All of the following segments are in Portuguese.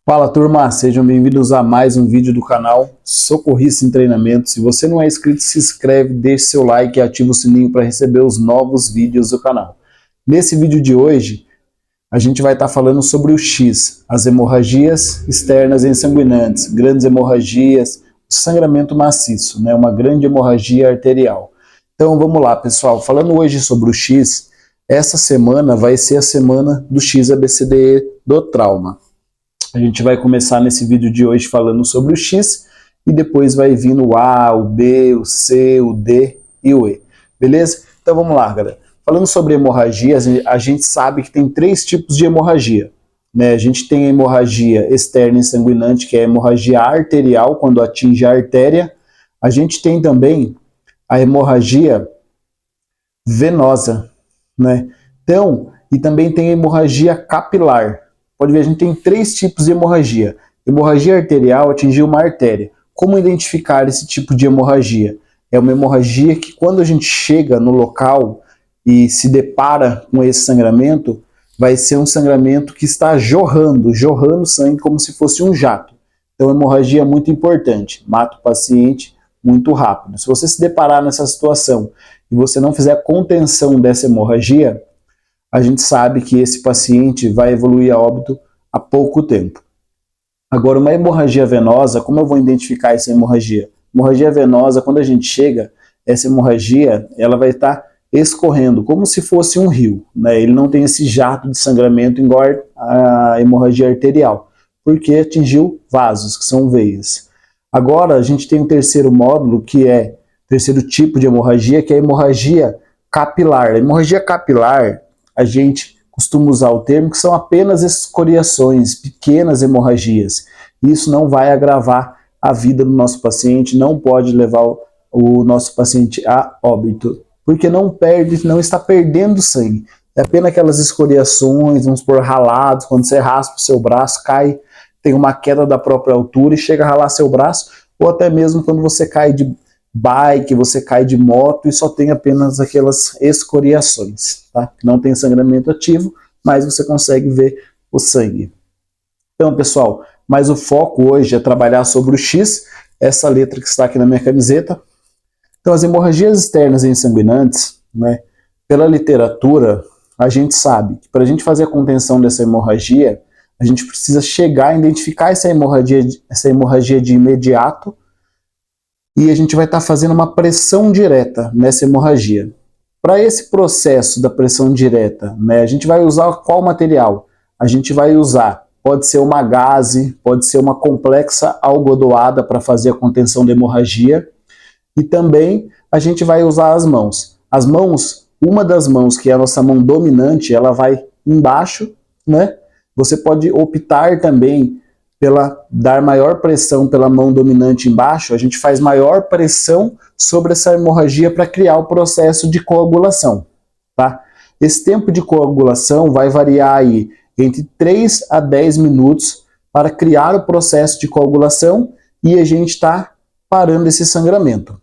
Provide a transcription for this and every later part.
Fala turma, sejam bem-vindos a mais um vídeo do canal Socorrista em Treinamento. Se você não é inscrito, se inscreve, deixe seu like e ativa o sininho para receber os novos vídeos do canal. Nesse vídeo de hoje, a gente vai estar falando sobre o X, as hemorragias externas ensanguinantes, grandes hemorragias, sangramento maciço, uma grande hemorragia arterial. Então vamos lá pessoal, falando hoje sobre o X, essa semana vai ser a semana do X-ABCDE do trauma. A gente vai começar nesse vídeo de hoje falando sobre o X e depois vai vindo o A, o B, o C, o D e o E, beleza? Então vamos lá, galera. Falando sobre hemorragias, a gente sabe que tem três tipos de hemorragia. A gente tem a hemorragia externa ensanguinante, que é a hemorragia arterial, quando atinge a artéria. A gente tem também a hemorragia venosa, Então, e também tem a hemorragia capilar. Pode ver, a gente tem três tipos de hemorragia. Hemorragia arterial, atingir uma artéria. Como identificar esse tipo de hemorragia? É uma hemorragia que quando a gente chega no local e se depara com esse sangramento, vai ser um sangramento que está jorrando sangue como se fosse um jato. Então, hemorragia é muito importante, mata o paciente muito rápido. Se você se deparar nessa situação e você não fizer a contenção dessa hemorragia, a gente sabe que esse paciente vai evoluir a óbito há pouco tempo. Agora, uma hemorragia venosa, como eu vou identificar essa hemorragia? Hemorragia venosa, quando a gente chega, essa hemorragia ela vai estar escorrendo, como se fosse um rio. Ele não tem esse jato de sangramento igual a hemorragia arterial, porque atingiu vasos, que são veias. Agora, a gente tem um terceiro módulo, terceiro tipo de hemorragia, que é a hemorragia capilar. A hemorragia capilar, a gente costuma usar o termo que são apenas escoriações, pequenas hemorragias. Isso não vai agravar a vida do nosso paciente, não pode levar o nosso paciente a óbito, porque não está perdendo sangue. É apenas aquelas escoriações, vamos supor, ralados, quando você raspa o seu braço, cai, tem uma queda da própria altura e chega a ralar seu braço, ou até mesmo quando você cai de bike, você cai de moto e só tem apenas aquelas escoriações, tá? Não tem sangramento ativo, mas você consegue ver o sangue. Então, pessoal, mas o foco hoje é trabalhar sobre o X, essa letra que está aqui na minha camiseta. Então, as hemorragias externas ensanguinantes, pela literatura, a gente sabe que para a gente fazer a contenção dessa hemorragia, a gente precisa chegar a identificar essa hemorragia de imediato, e a gente vai estar fazendo uma pressão direta nessa hemorragia. Para esse processo da pressão direta, a gente vai usar qual material? A gente vai usar, pode ser uma gaze, pode ser uma complexa algodoada para fazer a contenção da hemorragia, e também a gente vai usar as mãos. As mãos, uma das mãos, que é a nossa mão dominante, ela vai embaixo, Você pode optar também pela dar maior pressão pela mão dominante embaixo, a gente faz maior pressão sobre essa hemorragia para criar o processo de coagulação, tá? Esse tempo de coagulação vai variar aí entre 3 a 10 minutos para criar o processo de coagulação e a gente está parando esse sangramento,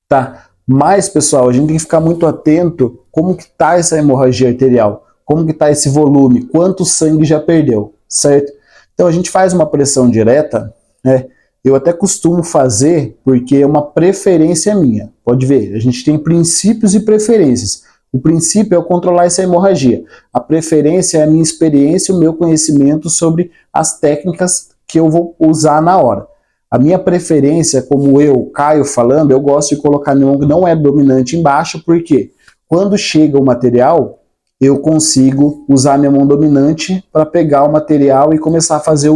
tá? Mas, pessoal, a gente tem que ficar muito atento como que está essa hemorragia arterial, como que está esse volume, quanto sangue já perdeu, certo? Então a gente faz uma pressão direta, Eu até costumo fazer porque é uma preferência minha. Pode ver, a gente tem princípios e preferências. O princípio é controlar essa hemorragia. A preferência é a minha experiência e o meu conhecimento sobre as técnicas que eu vou usar na hora. A minha preferência, como eu, Caio, falando, eu gosto de colocar minha mão que não é dominante embaixo, porque quando chega o material, eu consigo usar minha mão dominante para pegar o material e começar a fazer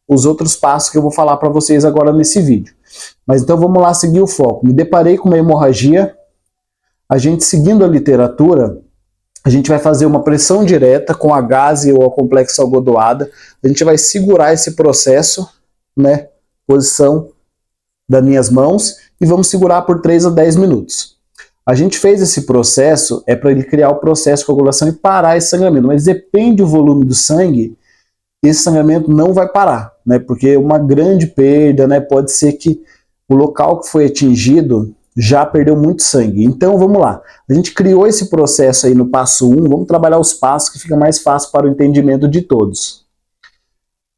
os outros passos que eu vou falar para vocês agora nesse vídeo. Mas então vamos lá seguir o foco. Me deparei com uma hemorragia, a gente seguindo a literatura, a gente vai fazer uma pressão direta com a gaze ou a complexa algodoada, a gente vai segurar esse processo, posição das minhas mãos, e vamos segurar por 3 a 10 minutos. A gente fez esse processo, para ele criar o processo de coagulação e parar esse sangramento, mas depende do volume do sangue, esse sangramento não vai parar, porque é uma grande perda, pode ser que o local que foi atingido já perdeu muito sangue. Então vamos lá, a gente criou esse processo aí no passo 1, vamos trabalhar os passos que fica mais fácil para o entendimento de todos.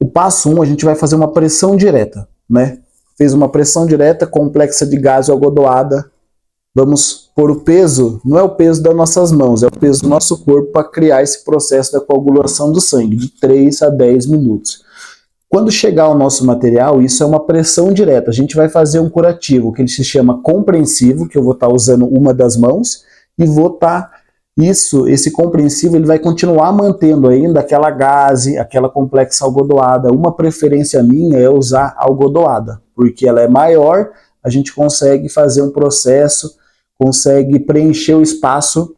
O passo 1, a gente vai fazer uma pressão direta, né? Fez uma pressão direta, complexa de gás algodoada. Vamos pôr o peso, não é o peso das nossas mãos, é o peso do nosso corpo para criar esse processo da coagulação do sangue, de 3 a 10 minutos. Quando chegar o nosso material, isso é uma pressão direta. A gente vai fazer um curativo, que ele se chama compreensivo, que eu vou estar usando uma das mãos, e vou estar, esse compreensivo, ele vai continuar mantendo ainda aquela gaze, aquela complexa algodoada. Uma preferência minha é usar algodoada, porque ela é maior, a gente consegue fazer um processo, consegue preencher o espaço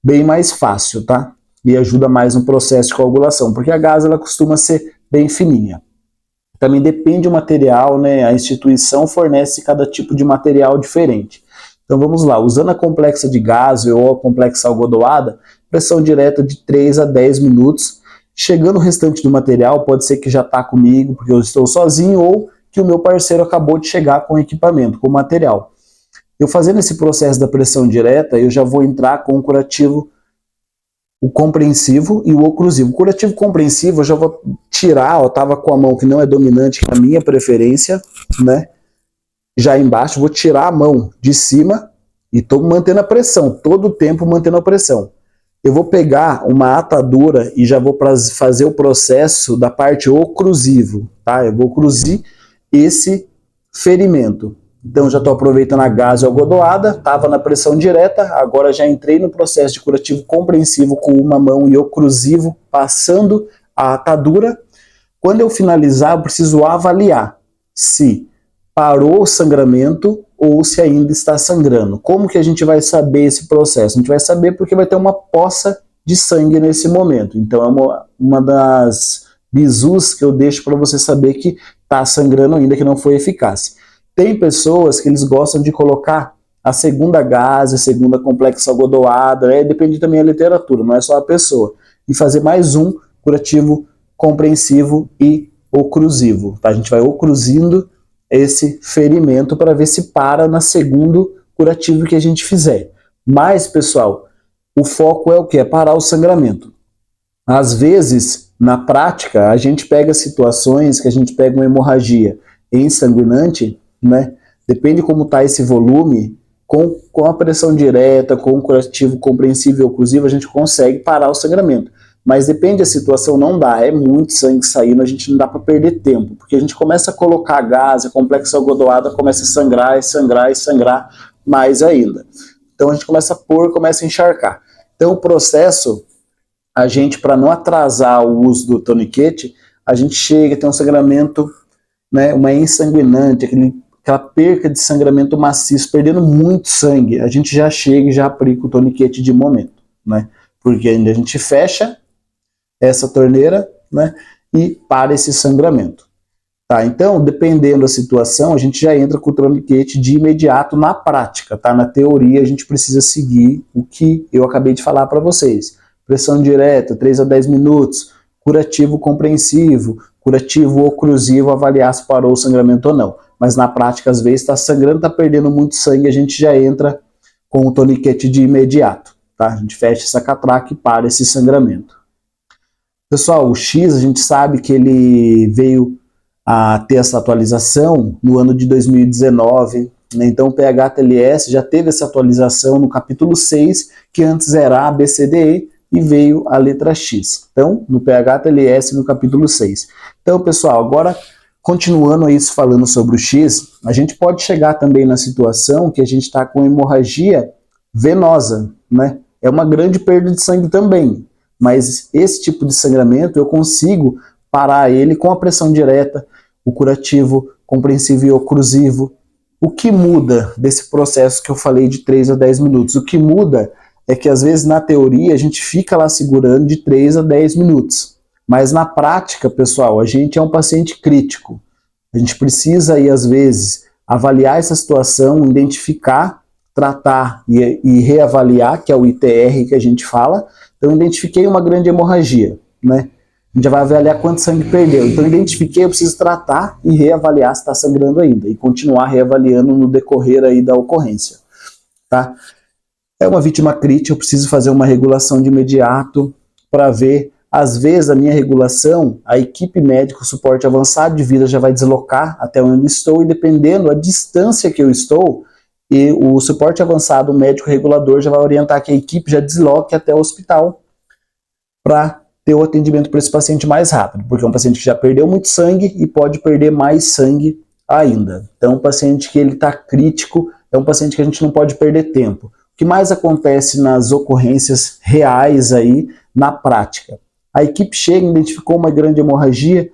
bem mais fácil, tá? E ajuda mais no processo de coagulação, porque a gaze ela costuma ser bem fininha. Também depende do material, né? A instituição fornece cada tipo de material diferente. Então vamos lá, usando a complexa de gás ou a complexa algodoada, pressão direta de 3 a 10 minutos. Chegando o restante do material, pode ser que já está comigo, porque eu estou sozinho, ou que o meu parceiro acabou de chegar com o equipamento, com o material. Eu fazendo esse processo da pressão direta, eu já vou entrar com o curativo, o compreensivo e o oclusivo. O curativo compreensivo eu já vou tirar, eu estava com a mão que não é dominante, que é a minha preferência, né? Já embaixo, vou tirar a mão de cima e estou mantendo a pressão, todo o tempo mantendo a pressão. Eu vou pegar uma atadura e já vou fazer o processo da parte oclusivo, tá? Eu vou oclusir esse ferimento. Então já estou aproveitando a gaze algodoada, estava na pressão direta, agora já entrei no processo de curativo compreensivo com uma mão e oclusivo, passando a atadura. Quando eu finalizar, eu preciso avaliar se parou o sangramento ou se ainda está sangrando. Como que a gente vai saber esse processo? A gente vai saber porque vai ter uma poça de sangue nesse momento. Então é uma das bizus que eu deixo para você saber que está sangrando ainda, que não foi eficaz. Tem pessoas que eles gostam de colocar a segunda gaze, a segunda complexa algodoada, depende também da literatura, não é só a pessoa. E fazer mais um curativo compreensivo e oclusivo. Tá? A gente vai oclusindo esse ferimento para ver se para na segundo curativo que a gente fizer. Mas, pessoal, o foco é o que? É parar o sangramento. Às vezes, na prática, a gente pega situações que a gente pega uma hemorragia ensanguinante, né? Depende como está esse volume, com a pressão direta, com o curativo compreensivo e oclusivo, a gente consegue parar o sangramento. Mas depende da situação, não dá, é muito sangue saindo, a gente não dá para perder tempo, porque a gente começa a colocar gás, a complexa algodoada começa a sangrar e sangrar e sangrar mais ainda. Então a gente começa a pôr, começa a encharcar. Então o processo, a gente, para não atrasar o uso do toniquete, a gente chega, tem um sangramento, né, uma ensanguinante, aquela perca de sangramento maciço, perdendo muito sangue, a gente já chega e já aplica o toniquete de momento, né? Porque ainda a gente fecha essa torneira, né, e para esse sangramento. Tá? Então, dependendo da situação, a gente já entra com o toniquete de imediato na prática. Tá? Na teoria, a gente precisa seguir o que eu acabei de falar para vocês. Pressão direta, 3 a 10 minutos, curativo compreensivo, curativo oclusivo, avaliar se parou o sangramento ou não. Mas na prática, às vezes, está sangrando, está perdendo muito sangue, a gente já entra com o toniquete de imediato. Tá? A gente fecha essa catraca e para esse sangramento. Pessoal, o X, a gente sabe que ele veio a ter essa atualização no ano de 2019, né? Então o PH-TLS já teve essa atualização no capítulo 6, que antes era ABCDE, e veio a letra X. Então, no PH-TLS no capítulo 6. Então, pessoal, agora continuando isso falando sobre o X, a gente pode chegar também na situação que a gente está com hemorragia venosa, né? É uma grande perda de sangue também, mas esse tipo de sangramento eu consigo parar ele com a pressão direta, o curativo compreensivo e oclusivo. O que muda desse processo que eu falei de 3 a 10 minutos? O que muda é que às vezes na teoria a gente fica lá segurando de 3 a 10 minutos, mas na prática, pessoal, a gente é um paciente crítico. A gente precisa aí às vezes avaliar essa situação, identificar, tratar e reavaliar, que é o ITR que a gente fala. Então, identifiquei uma grande hemorragia, né? A gente já vai avaliar quanto sangue perdeu. Então, identifiquei, eu preciso tratar e reavaliar se está sangrando ainda. E continuar reavaliando no decorrer aí da ocorrência, tá? É uma vítima crítica, eu preciso fazer uma regulação de imediato para ver Às vezes, a minha regulação, a equipe médica, o suporte avançado de vida já vai deslocar até onde eu estou, e dependendo da distância que eu estou, e o suporte avançado, o médico regulador, já vai orientar que a equipe já desloque até o hospital para ter o atendimento para esse paciente mais rápido, porque é um paciente que já perdeu muito sangue e pode perder mais sangue ainda. Então, um paciente que ele está crítico, é um paciente que a gente não pode perder tempo. O que mais acontece nas ocorrências reais aí, na prática? A equipe chega, identificou uma grande hemorragia,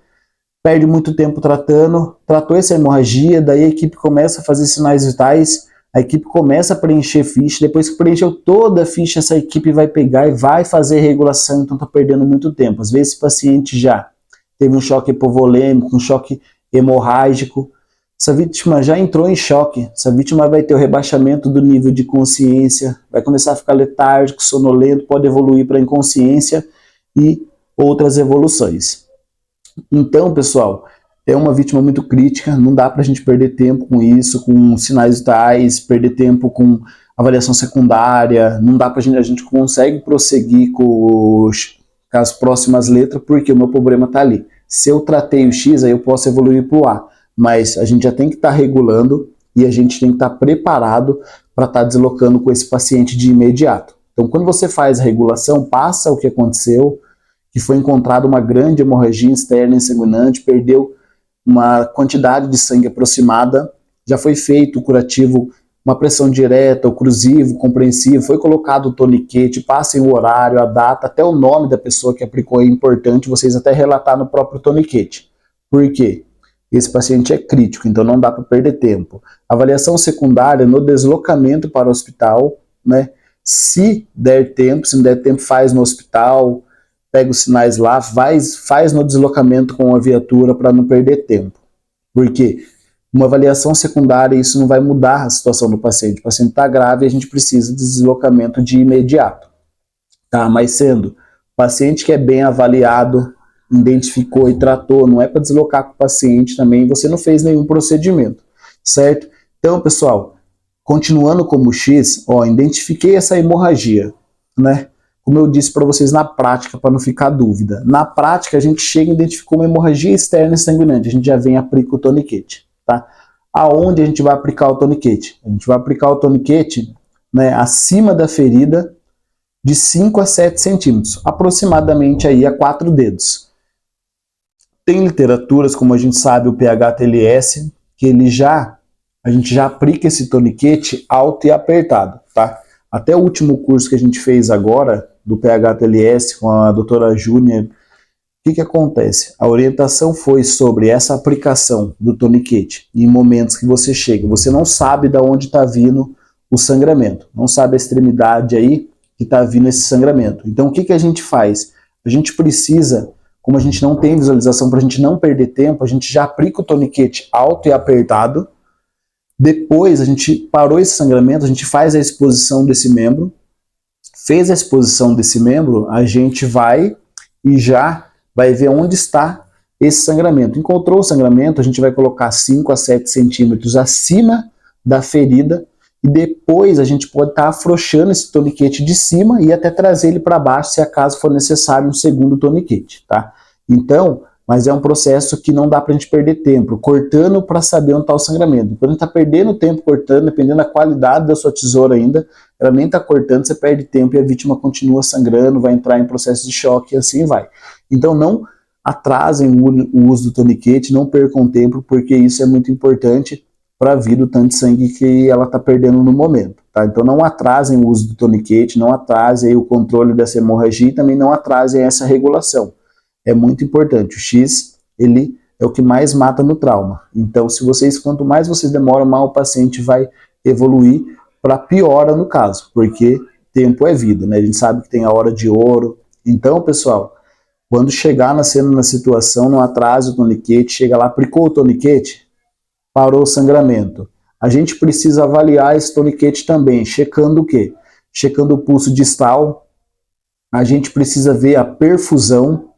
perde muito tempo tratando, tratou essa hemorragia, daí a equipe começa a fazer sinais vitais, a equipe começa a preencher ficha, depois que preencheu toda a ficha, essa equipe vai pegar e vai fazer regulação, então está perdendo muito tempo. Às vezes esse paciente já teve um choque hipovolêmico, um choque hemorrágico, essa vítima já entrou em choque, essa vítima vai ter o rebaixamento do nível de consciência, vai começar a ficar letárgico, sonolento, pode evoluir para inconsciência e outras evoluções. Então, pessoal, é uma vítima muito crítica, não dá para a gente perder tempo com isso, com sinais vitais, perder tempo com avaliação secundária, não dá para a gente consegue prosseguir com as próximas letras, porque o meu problema está ali. Se eu tratei o X, aí eu posso evoluir para o A, mas a gente já tem que estar regulando e a gente tem que estar preparado para estar deslocando com esse paciente de imediato. Então, quando você faz a regulação, passa o que aconteceu, que foi encontrada uma grande hemorragia externa ensanguinante, perdeu uma quantidade de sangue aproximada, já foi feito o curativo, uma pressão direta, oclusivo, compreensivo, foi colocado o toniquete, passem o horário, a data, até o nome da pessoa que aplicou é importante, vocês até relatar no próprio toniquete. Por quê? Esse paciente é crítico, então não dá para perder tempo. Avaliação secundária no deslocamento para o hospital, né? Se der tempo, se não der tempo, faz no hospital, pega os sinais lá, faz no deslocamento com a viatura para não perder tempo. Porque uma avaliação secundária, isso não vai mudar a situação do paciente. O paciente está grave e a gente precisa de deslocamento de imediato. Tá? Mas sendo paciente que é bem avaliado, identificou e tratou, não é para deslocar com o paciente também, você não fez nenhum procedimento, certo? Então, pessoal, continuando como X, ó, identifiquei essa hemorragia, né? Como eu disse para vocês na prática, para não ficar dúvida. Na prática, a gente chega e identificou uma hemorragia externa ensanguinante. A gente já vem e aplica o toniquete, tá? Aonde a gente vai aplicar o toniquete? A gente vai aplicar o toniquete, né, acima da ferida, de 5 a 7 centímetros, aproximadamente aí a 4 dedos. Tem literaturas, como a gente sabe, o PH-TLS, que a gente já aplica esse toniquete alto e apertado, tá? Até o último curso que a gente fez agora, do PH-TLS, com a doutora Júnior, o que acontece? A orientação foi sobre essa aplicação do toniquete em momentos que você chega, você não sabe de onde está vindo o sangramento, não sabe a extremidade aí que está vindo esse sangramento. Então o que a gente faz? A gente precisa, como a gente não tem visualização, para a gente não perder tempo, a gente já aplica o toniquete alto e apertado. Depois a gente parou esse sangramento, a gente faz a exposição desse membro. Fez a exposição desse membro, a gente vai e já vai ver onde está esse sangramento. Encontrou o sangramento, a gente vai colocar 5 a 7 centímetros acima da ferida e depois a gente pode estar afrouxando esse toniquete de cima e até trazer ele para baixo se acaso for necessário um segundo toniquete, tá? Então, mas é um processo que não dá para a gente perder tempo, cortando para saber onde está o sangramento. Quando a gente está perdendo tempo cortando, dependendo da qualidade da sua tesoura ainda, ela nem está cortando, você perde tempo e a vítima continua sangrando, vai entrar em processo de choque e assim vai. Então não atrasem o uso do toniquete, não percam tempo, porque isso é muito importante para a vida, o tanto de sangue que ela está perdendo no momento. Tá? Então não atrasem o uso do toniquete, não atrasem o controle dessa hemorragia e também não atrasem essa regulação. É muito importante. O X, ele é o que mais mata no trauma. Então, quanto mais vocês demoram, mais o paciente vai evoluir para piora no caso, porque tempo é vida, né? A gente sabe que tem a hora de ouro. Então, pessoal, quando chegar na situação, não atrase o toniquete, chega lá, aplicou o toniquete, parou o sangramento. A gente precisa avaliar esse toniquete também, checando o quê? Checando o pulso distal, a gente precisa ver a perfusão,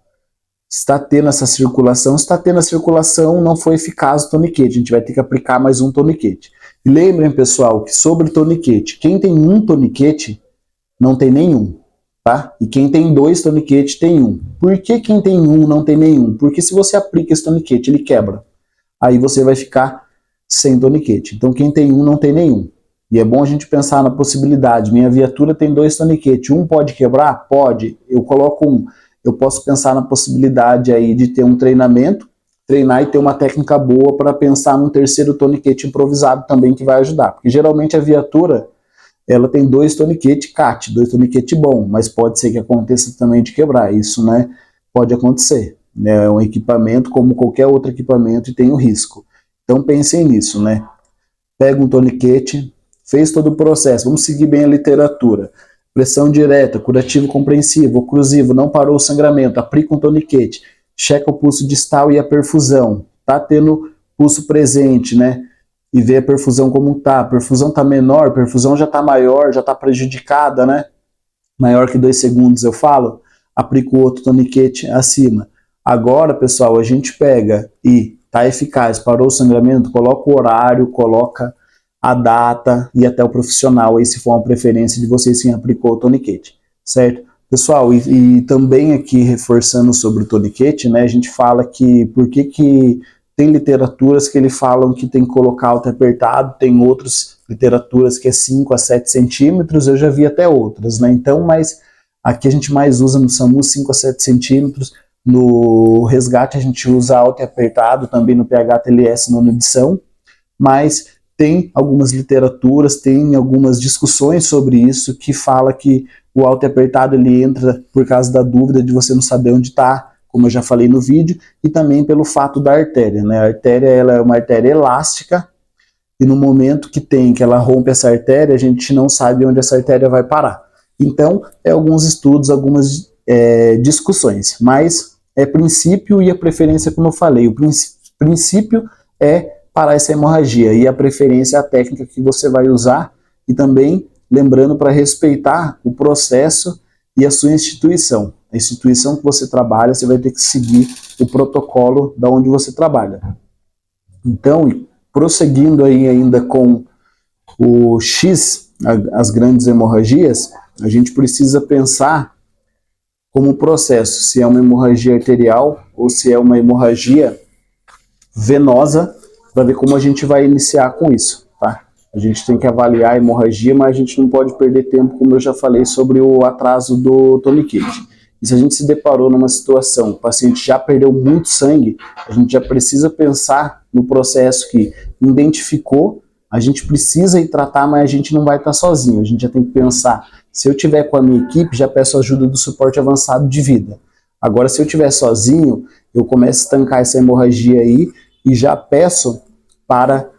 está tendo essa circulação, se está tendo a circulação, não foi eficaz o toniquete, a gente vai ter que aplicar mais um toniquete. E lembrem, pessoal, que sobre o toniquete, quem tem um toniquete, não tem nenhum, tá? E quem tem 2 toniquetes tem 1. Por que quem tem 1 não tem nenhum? Porque se você aplica esse toniquete, ele quebra. Aí você vai ficar sem toniquete. Então quem tem 1 não tem nenhum. E é bom a gente pensar na possibilidade. Minha viatura tem 2 toniquetes. Um pode quebrar? Pode. Eu coloco 1. Eu posso pensar na possibilidade aí de ter um treinamento, treinar e ter uma técnica boa para pensar num terceiro toniquete improvisado também que vai ajudar. Porque geralmente a viatura, ela tem 2 toniquetes CAT, 2 toniquetes bom, mas pode ser que aconteça também de quebrar. Isso, né, pode acontecer. É um equipamento como qualquer outro equipamento e tem o risco. Então pensem nisso, né? Pega um toniquete, fez todo o processo, vamos seguir bem a literatura. Pressão direta, curativo compreensivo, oclusivo, não parou o sangramento, aplica um toniquete, checa o pulso distal e a perfusão. Tá tendo pulso presente, né? E vê a perfusão como tá. A perfusão tá menor, a perfusão já tá maior, já tá prejudicada, né? Maior que 2 segundos, eu falo. Aplica o outro toniquete acima. Agora, pessoal, a gente pega e tá eficaz, parou o sangramento, coloca o horário, coloca a data e até o profissional, aí se for uma preferência de vocês quem aplicou o toniquete, certo? Pessoal, e também aqui reforçando sobre o toniquete, né, a gente fala que, por que tem literaturas que ele falam que tem que colocar alto e apertado, tem outras literaturas que é 5 a 7 centímetros, eu já vi até outras, né, então, mas aqui a gente mais usa no SAMU 5 a 7 centímetros, no resgate a gente usa alto e apertado, também no PH-TLS nona edição, mas tem algumas literaturas, tem algumas discussões sobre isso que fala que o alto e apertado ele entra por causa da dúvida de você não saber onde está, como eu já falei no vídeo, e também pelo fato da artéria, né? A artéria ela é uma artéria elástica e no momento que ela rompe essa artéria, a gente não sabe onde essa artéria vai parar. Então, alguns estudos, algumas discussões, mas é princípio e a preferência, como eu falei, o princípio é parar essa hemorragia e a preferência é a técnica que você vai usar e também lembrando para respeitar o processo e a sua instituição. A instituição que você trabalha, você vai ter que seguir o protocolo da onde você trabalha. Então, prosseguindo aí ainda com o X, as grandes hemorragias, a gente precisa pensar como processo, se é uma hemorragia arterial ou se é uma hemorragia venosa, para ver como a gente vai iniciar com isso, tá? A gente tem que avaliar a hemorragia, mas a gente não pode perder tempo, como eu já falei, sobre o atraso do toniquete. E se a gente se deparou numa situação, o paciente já perdeu muito sangue, a gente já precisa pensar no processo que identificou, a gente precisa ir tratar, mas a gente não vai estar sozinho, a gente já tem que pensar, se eu tiver com a minha equipe, já peço ajuda do suporte avançado de vida. Agora, se eu estiver sozinho, eu começo a estancar essa hemorragia aí e já peço para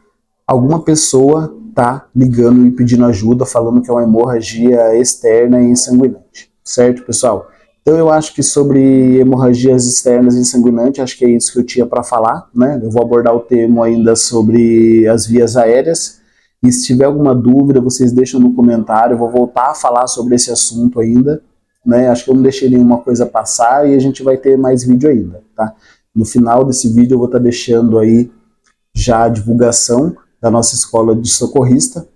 alguma pessoa tá ligando e pedindo ajuda, falando que é uma hemorragia externa e insanguinante, certo, pessoal? Então eu acho que sobre hemorragias externas e insanguinantes, acho que é isso que eu tinha para falar, né? Eu vou abordar o tema ainda sobre as vias aéreas, e se tiver alguma dúvida, vocês deixam no comentário, eu vou voltar a falar sobre esse assunto ainda, né? Acho que eu não deixei nenhuma coisa passar e a gente vai ter mais vídeo ainda, tá? No final desse vídeo eu vou estar deixando aí já a divulgação da nossa escola de socorrista.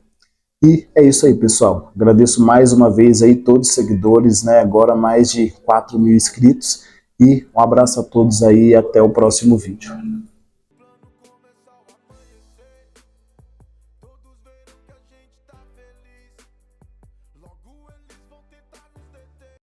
E é isso aí, pessoal. Agradeço mais uma vez aí todos os seguidores, né? Agora mais de 4.000 inscritos. E um abraço a todos aí e até o próximo vídeo.